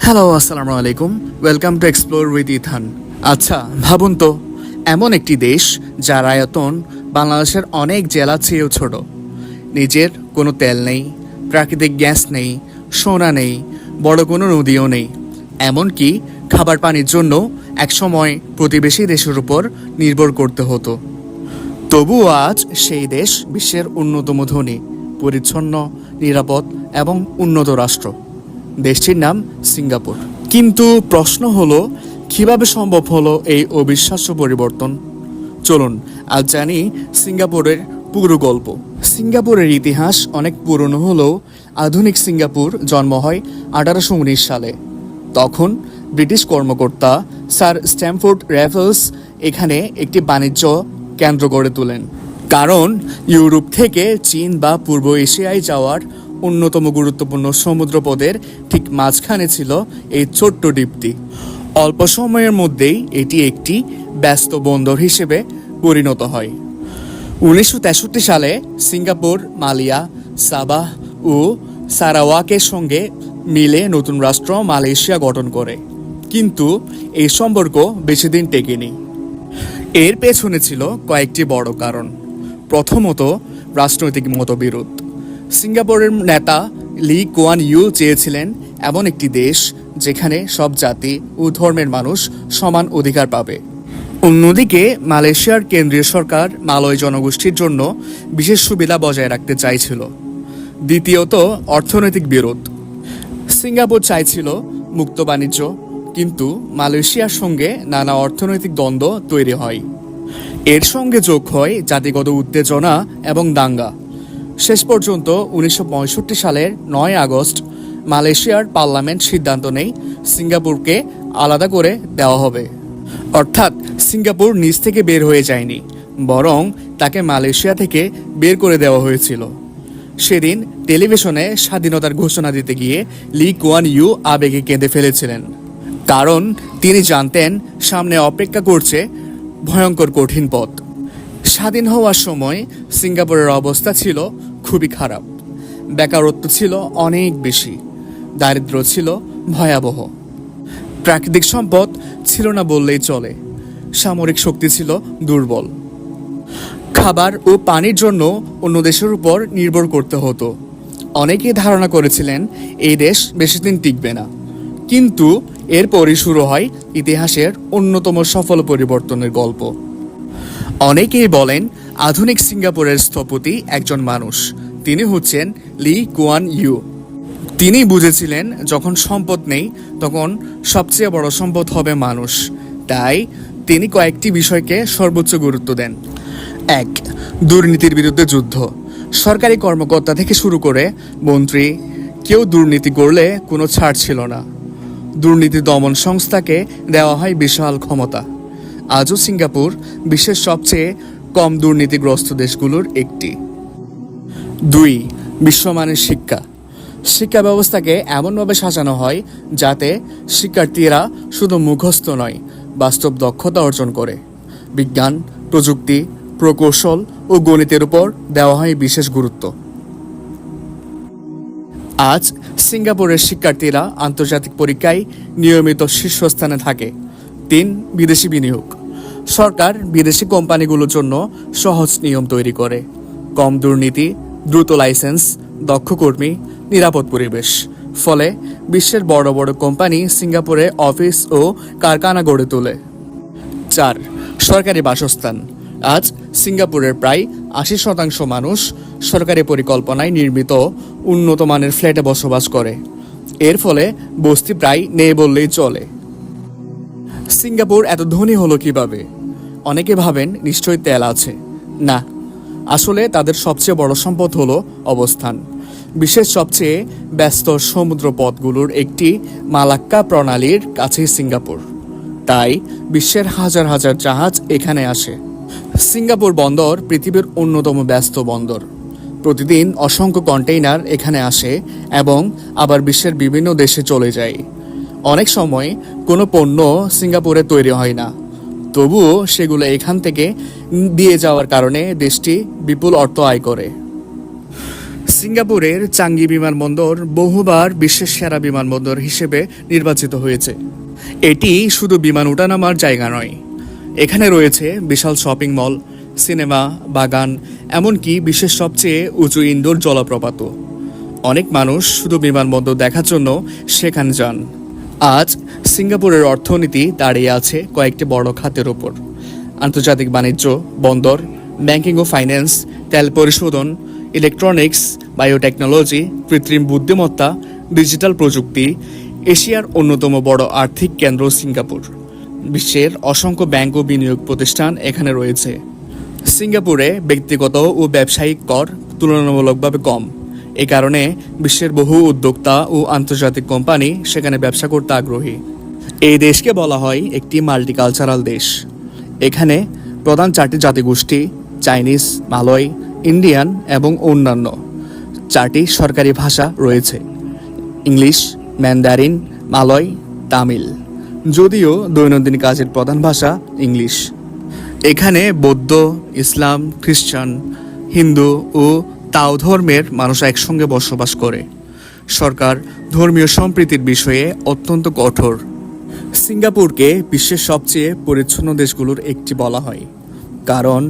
Hello, আসসালামু আলাইকুম। Welcome to explore with Ethan. আচ্ছা, ভাবুন তো, এমন একটি দেশ যার আয়তন বাংলাদেশের অনেক জেলা চেয়েও ছোট। নিজের কোনো তেল নেই, প্রাকৃতিক গ্যাস নেই, সোনা নেই, বড় কোনো নদীও নেই। এমনকি খাবার পানির জন্য একসময় প্রতিবেশী দেশের উপর নির্ভর করতে হতো। তবুও আজ সেই দেশ বিশ্বের অন্যতম ধনী, পরিচ্ছন্ন, নিরাপদ এবং উন্নত রাষ্ট্র। দেশটির নাম সিঙ্গাপুর। কিন্তু প্রশ্ন হলো, কিভাবে সম্ভব হলো এই অবিশ্বাস্য পরিবর্তন? চলুন আজ জানি সিঙ্গাপুরের পুরো গল্প। সিঙ্গাপুরের ইতিহাস অনেক পুরনো হলেও আধুনিক সিঙ্গাপুর জন্ম হয় 1819 সালে। তখন ব্রিটিশ কর্মকর্তা স্যার স্ট্যামফোর্ড র্যাফলস এখানে একটি বাণিজ্য কেন্দ্র গড়ে তোলেন। কারণ ইউরোপ থেকে চীন বা পূর্ব এশিয়ায় যাওয়ার অন্যতম গুরুত্বপূর্ণ সমুদ্রপথের ঠিক মাঝখানে ছিল এই ছোট্ট দ্বীপটি। অল্প সময়ের মধ্যেই এটি একটি ব্যস্ত বন্দর হিসেবে পরিণত হয়। 1963 সালে সিঙ্গাপুর মালিয়া, সাবাহ ও সারাওয়াকের সঙ্গে মিলে নতুন রাষ্ট্র মালয়েশিয়া গঠন করে। কিন্তু এই সম্পর্ক বেশি দিন টেকেনি। এর পেছনে ছিল কয়েকটি বড় কারণ। প্রথমত, রাজনৈতিক মতবিরোধ। সিঙ্গাপুরের নেতা লি কুয়ান ইউ চেয়েছিলেন এমন একটি দেশ যেখানে সব জাতি ও ধর্মের মানুষ সমান অধিকার পাবে। অন্যদিকে মালয়েশিয়ার কেন্দ্রীয় সরকার মালয় জনগোষ্ঠীর জন্য বিশেষ সুবিধা বজায় রাখতে চাইছিল। দ্বিতীয়ত, অর্থনৈতিক বিরোধ। সিঙ্গাপুর চাইছিল মুক্ত বাণিজ্য, কিন্তু মালয়েশিয়ার সঙ্গে নানা অর্থনৈতিক দ্বন্দ্ব তৈরি হয়। এর সঙ্গে যোগ হয় জাতিগত উত্তেজনা এবং দাঙ্গা। শেষ পর্যন্ত 1965 সালের 9 আগস্ট মালয়েশিয়ার পার্লামেন্ট সিদ্ধান্ত নেয় সিঙ্গাপুরকে আলাদা করে দেওয়া হবে। অর্থাৎ সিঙ্গাপুর নিজ থেকে বের হয়ে যায়নি, বরং তাকে মালয়েশিয়া থেকে বের করে দেওয়া হয়েছিল। সেদিন টেলিভিশনে স্বাধীনতার ঘোষণা দিতে গিয়ে লি কুয়ান ইউ আবেগে কেঁদে ফেলেছিলেন। কারণ তিনি জানতেন সামনে অপেক্ষা করছে ভয়ঙ্কর কঠিন পথ। স্বাধীন হওয়ার সময় সিঙ্গাপুরের অবস্থা ছিল খুবই খারাপ। বেকারত্ব ছিল অনেক বেশি, দারিদ্র্য ছিল ভয়াবহ, প্রাকৃতিক সম্পদ ছিল না বললেই চলে, সামরিক শক্তি ছিল দুর্বল, খাবার ও পানির জন্য অন্য দেশের উপর নির্ভর করতে হতো। অনেকেই ধারণা করেছিলেন এই দেশ বেশি দিন টিকবে না। কিন্তু এরপরই শুরু হয় ইতিহাসের অন্যতম সফল পরিবর্তনের গল্প। অনেকেই বলেন আধুনিক সিঙ্গাপুরের স্থপতি একজন মানুষ। তিনি হচ্ছেন লি কুয়ান ইউ। তিনি বুঝেছিলেন যখন সম্পদ নেই তখন সবচেয়ে বড় সম্পদ হবে মানুষ। তাই তিনি কয়েকটি বিষয়কে সর্বোচ্চ গুরুত্ব দেন। 1. দুর্নীতির বিরুদ্ধে যুদ্ধ। সরকারি কর্মকর্তা থেকে শুরু করে মন্ত্রী, কেউ দুর্নীতি করলে কোনো ছাড় ছিল না। দুর্নীতি দমন সংস্থাকে দেওয়া হয় বিশাল ক্ষমতা। আজও সিঙ্গাপুর বিশ্বের সবচেয়ে কম দুর্নীতিগ্রস্ত দেশগুলোর একটি। 2. বিশ্বমানের শিক্ষা। শিক্ষা ব্যবস্থাকে এমনভাবে সাজানো হয় যাতে শিক্ষার্থীরা শুধু মুখস্থ নয়, বাস্তব দক্ষতা অর্জন করে। বিজ্ঞান, প্রযুক্তি, প্রকৌশল ও গণিতের উপর দেওয়া হয় বিশেষ গুরুত্ব। আজ সিঙ্গাপুরের শিক্ষার্থীরা আন্তর্জাতিক পরীক্ষায় নিয়মিত শীর্ষস্থানে থাকে। 3. বিদেশি বিনিয়োগ। সরকার বিদেশি কোম্পানিগুলোর জন্য সহজ নিয়ম তৈরি করে। কম দুর্নীতি, দ্রুত লাইসেন্স, দক্ষ কর্মী, নিরাপদ পরিবেশ। ফলে বিশ্বের বড় বড় কোম্পানি সিঙ্গাপুরে অফিস ও কারখানা গড়ে তোলে। 4. সরকারি বাসস্থান। আজ সিঙ্গাপুরের প্রায় 80% মানুষ সরকারি পরিকল্পনায় নির্মিত উন্নত মানের ফ্ল্যাটে বসবাস করে। এর ফলে বস্তি প্রায় নেই বললেই চলে। সিঙ্গাপুর এত ধনী হলো কিভাবে? অনেকে ভাবেন নিশ্চয়ই তেল আছে। না, আসলে তাদের সবচেয়ে বড় সম্পদ হলো অবস্থান। বিশ্বের সবচেয়ে ব্যস্ত সমুদ্র পথগুলোর একটি মালাক্কা প্রণালীর কাছেই সিঙ্গাপুর। তাই বিশ্বের হাজার হাজার জাহাজ এখানে আসে। সিঙ্গাপুর বন্দর পৃথিবীর অন্যতম ব্যস্ত বন্দর। প্রতিদিন অসংখ্য কন্টেইনার এখানে আসে এবং আবার বিশ্বের বিভিন্ন দেশে চলে যায়। অনেক সময় কোনো পণ্য সিঙ্গাপুরে তৈরি হয় না, তবুও সেগুলো এখান থেকে দিয়ে যাওয়ার কারণে দেশটি বিপুল অর্থ আয় করে। সিঙ্গাপুরের চাঙ্গি বিমানবন্দর বহুবার বিশ্বের সেরা বিমানবন্দর হিসেবে নির্বাচিত হয়েছে। এটি শুধু বিমান ওঠানামার জায়গা নয়, এখানে রয়েছে বিশাল শপিং মল, সিনেমা, বাগান, এমনকি বিশ্বের সবচেয়ে উঁচু ইনডোর জলপ্রপাতও। অনেক মানুষ শুধু বিমানবন্দর দেখার জন্য সেখানে যান। আজ সিঙ্গাপুরের অর্থনীতি দাঁড়িয়ে আছে কয়েকটি বড় খাতের ওপর: আন্তর্জাতিক বাণিজ্য, বন্দর, ব্যাংকিং ও ফাইন্যান্স, তেল পরিশোধন, ইলেকট্রনিক্স, বায়োটেকনোলজি, কৃত্রিম বুদ্ধিমত্তা, ডিজিটাল প্রযুক্তি। এশিয়ার অন্যতম বড় আর্থিক কেন্দ্র সিঙ্গাপুর। বিশ্বের অসংখ্য ব্যাংক ও বিনিয়োগ প্রতিষ্ঠান এখানে রয়েছে। সিঙ্গাপুরে ব্যক্তিগত ও ব্যবসায়িক কর তুলনামূলকভাবে কম। এ কারণে বিশ্বের বহু উদ্যোক্তা ও আন্তর্জাতিক কোম্পানি সেখানে ব্যবসা করতে আগ্রহী। এই দেশকে বলা হয় একটি মাল্টিকালচারাল দেশ। এখানে প্রধান 4টি জাতিগোষ্ঠী: চাইনিজ, মালয়, ইন্ডিয়ান এবং অন্যান্য। 4টি সরকারি ভাষা রয়েছে: ইংলিশ, ম্যান্ডারিন, মালয়, তামিল। যদিও দৈনন্দিন কাজের প্রধান ভাষা ইংলিশ। এখানে বৌদ্ধ, ইসলাম, খ্রিস্টান, হিন্দু ও তাও ধর্মের মানুষ একসঙ্গে বসবাস করে। সরকার ধর্মীয় সম্প্রীতির বিষয়ে অত্যন্ত কঠোর। সিঙ্গাপুরকে বিশ্বের সবচেয়ে পরিচ্ছন্ন দেশগুলোর একটি বলা হয়, কারণ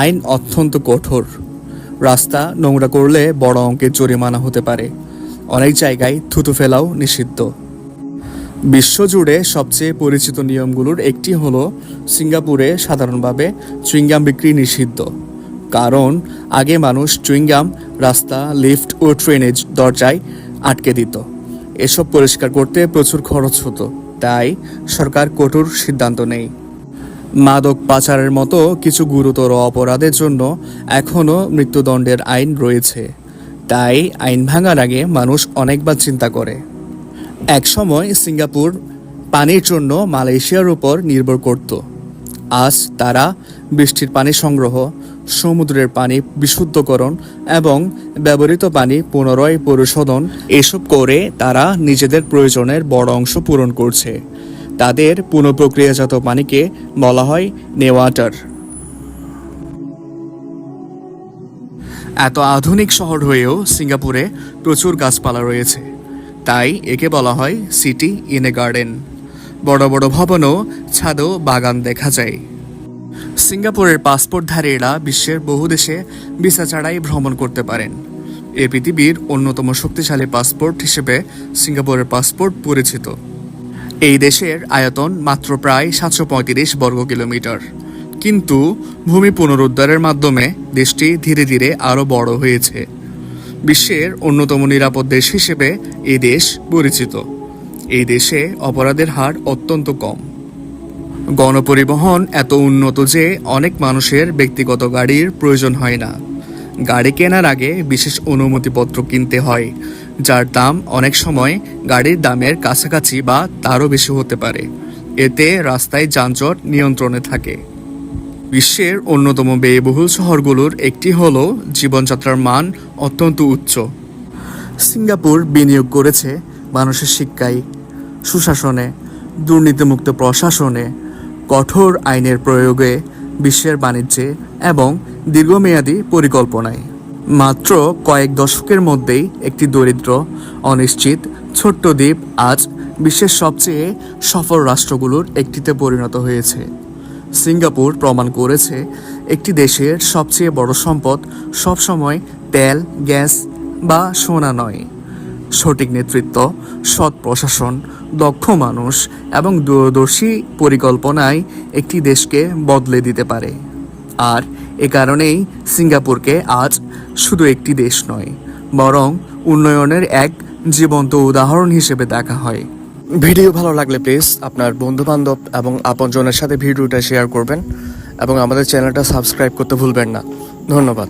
আইন অত্যন্ত কঠোর। রাস্তা নোংরা করলে বড় অঙ্কের জরিমানা হতে পারে। অনেক জায়গায় থুতু ফেলাও নিষিদ্ধ। বিশ্বজুড়ে সবচেয়ে পরিচিত নিয়মগুলোর একটি হলো সিঙ্গাপুরে সাধারণভাবে চুইংগাম বিক্রি নিষিদ্ধ, কারণ আগে মানুষ চুইংগাম রাস্তা, লিফট ও ট্রেনের দরজায় আটকে দিত। এসব পরিষ্কার করতে প্রচুর খরচ হতো, তাই সরকার কঠোর সিদ্ধান্ত নেয়। মাদক পাচারের মতো কিছু গুরুতর অপরাধের জন্য এখনও মৃত্যুদণ্ডের আইন রয়েছে, তাই আইন ভাঙার আগে মানুষ অনেকবার চিন্তা করে। একসময় সিঙ্গাপুর পানির জন্য মালয়েশিয়ার উপর নির্ভর করত। আজ তারা বৃষ্টির পানি সংগ্রহ, সমুদ্রের পানি বিশুদ্ধকরণ এবং ব্যবহৃত পানি পুনরায় পরিশোধন এসব করে তারা নিজেদের প্রয়োজনের বড় অংশ পূরণ করছে। তাদের পুনঃপ্রক্রিয়াজাত পানিকে বলা হয় নেওয়াটার। এত আধুনিক শহর হয়েও সিঙ্গাপুরে প্রচুর গাছপালা রয়েছে, তাই একে বলা হয় সিটি ইন এ গার্ডেন। বড় বড় ভবনও ছাদেও বাগান দেখা যায়। সিঙ্গাপুরের পাসপোর্টধারীরা বিশ্বের বহু দেশে ভিসা ছাড়াই ভ্রমণ করতে পারেন। এ পৃথিবীর অন্যতম শক্তিশালী পাসপোর্ট হিসেবে সিঙ্গাপুরের পাসপোর্ট পরিচিত। এই দেশের আয়তন মাত্র প্রায় 735 বর্গ কিলোমিটার, কিন্তু ভূমি পুনরুদ্ধারের মাধ্যমে দেশটি ধীরে ধীরে আরও বড় হয়েছে। বিশ্বের অন্যতম নিরাপদ দেশ হিসেবে এই দেশ পরিচিত। এই দেশে অপরাধের হার অত্যন্ত কম। গণপরিবহন এত উন্নত যে অনেক মানুষের ব্যক্তিগত গাড়ির প্রয়োজন হয় না। গাড়ি কেনার আগে বিশেষ অনুমতিপত্র কিনতে হয়, যার দাম অনেক সময় গাড়ির দামের কাছাকাছি বা তারও বেশি হতে পারে। এতে রাস্তায় যানজট নিয়ন্ত্রণে থাকে। বিশ্বের অন্যতম ব্যয়বহুল শহরগুলোর একটি হলো জীবনযাত্রার মান অত্যন্ত উচ্চ। সিঙ্গাপুর বিনিয়োগ করেছে মানুষের শিক্ষায়, সুশাসনে, দুর্নীতিমুক্ত প্রশাসনে, কঠোর আইনের প্রয়োগে, বিশ্বের বাণিজ্যে এবং দীর্ঘমেয়াদী পরিকল্পনায়। মাত্র কয়েক দশকের মধ্যেই একটি দরিদ্র, অনিশ্চিত ছোট্ট দ্বীপ আজ বিশ্বের সবচেয়ে সফল রাষ্ট্রগুলোর একটিতে পরিণত হয়েছে। সিঙ্গাপুর প্রমাণ করেছে একটি দেশের সবচেয়ে বড় সম্পদ সবসময় তেল, গ্যাস বা সোনা নয়। সঠিক নেতৃত্ব, সৎ প্রশাসন, দক্ষ মানুষ এবং দূরদর্শী পরিকল্পনায় একটি দেশকে বদলে দিতে পারে। আর এ কারণেই সিঙ্গাপুরকে আজ শুধু একটি দেশ নয়, বরং উন্নয়নের এক জীবন্ত উদাহরণ হিসেবে দেখা হয়। ভিডিও ভালো লাগলে প্লিজ আপনার বন্ধুবান্ধব এবং আপনজনের সাথে ভিডিওটা শেয়ার করবেন এবং আমাদের চ্যানেলটা সাবস্ক্রাইব করতে ভুলবেন না। ধন্যবাদ।